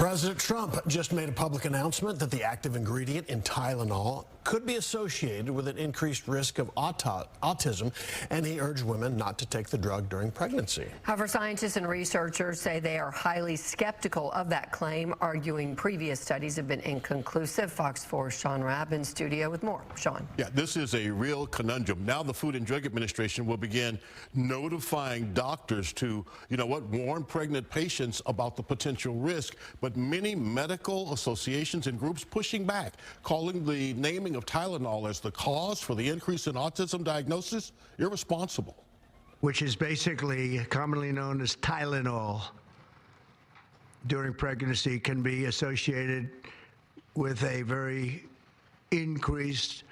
President Trump just made a public announcement that the active ingredient in Tylenol could be associated with an increased risk of autism, and he urged women not to take the drug during pregnancy. However, scientists and researchers say they are highly skeptical of that claim, arguing previous studies have been inconclusive. Fox 4's Sean Rabb in studio with more. Sean. Yeah, this is a real conundrum. Now the Food and Drug Administration will begin notifying doctors to, warn pregnant patients about the potential risk. But many medical associations and groups pushing back, calling the naming of Tylenol as the cause for the increase in autism diagnosis irresponsible. Which is basically commonly known as Tylenol during pregnancy, can be associated with a very increased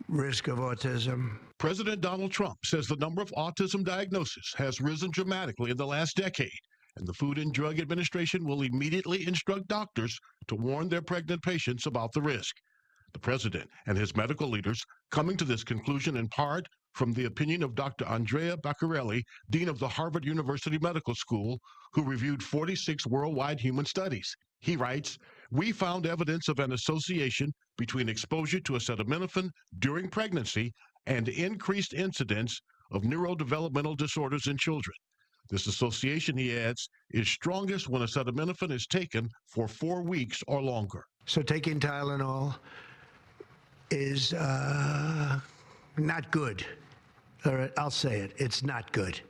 risk of autism. President Donald Trump says the number of autism diagnoses has risen dramatically in the last decade, and the Food and Drug Administration will immediately instruct doctors to warn their pregnant patients about the risk. The president and his medical leaders coming to this conclusion in part from the opinion of Dr. Andrea Beccarelli, dean of the Harvard University Medical School, who reviewed 46 worldwide human studies. He writes, "We found evidence of an association between exposure to acetaminophen during pregnancy and increased incidence of neurodevelopmental disorders in children. This association," he adds, "is strongest when acetaminophen is taken for 4 weeks or longer." So taking Tylenol is not good. All right, I'll say it. It's not good.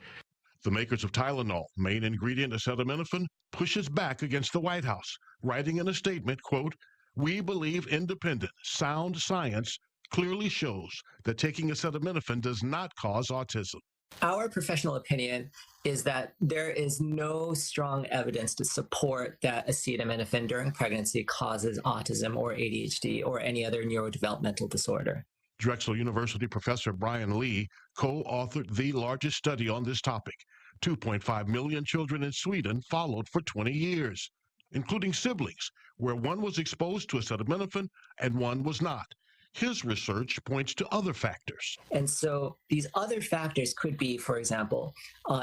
The makers of Tylenol, main ingredient acetaminophen, pushes back against the White House, writing in a statement, quote, "We believe independent, sound science clearly shows that taking acetaminophen does not cause autism." Our professional opinion is that there is no strong evidence to support that acetaminophen during pregnancy causes autism or ADHD or any other neurodevelopmental disorder. Drexel University professor Brian Lee co-authored the largest study on this topic. 2.5 million children in Sweden followed for 20 years, including siblings, where one was exposed to acetaminophen and one was not. His research points to other factors. And so these other factors could be, for example,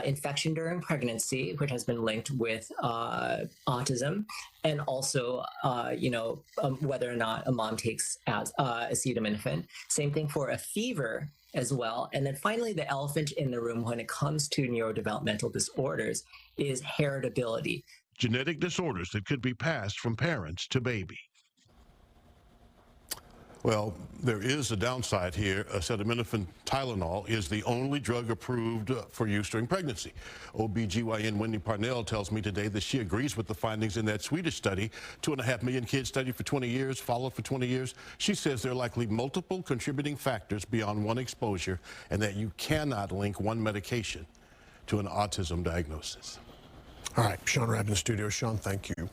infection during pregnancy, which has been linked with autism, and also, whether or not a mom takes acetaminophen. Same thing for a fever as well. And then finally, the elephant in the room when it comes to neurodevelopmental disorders is heritability. Genetic disorders that could be passed from parents to baby. Well, there is a downside here. Acetaminophen Tylenol is the only drug approved for use during pregnancy. OBGYN Wendy Parnell tells me today that she agrees with the findings in that Swedish study. 2.5 million kids studied for 20 years, followed for 20 years. She says there are likely multiple contributing factors beyond one exposure, and that you cannot link one medication to an autism diagnosis. All right, Sean Rabb in the studio. Sean, thank you.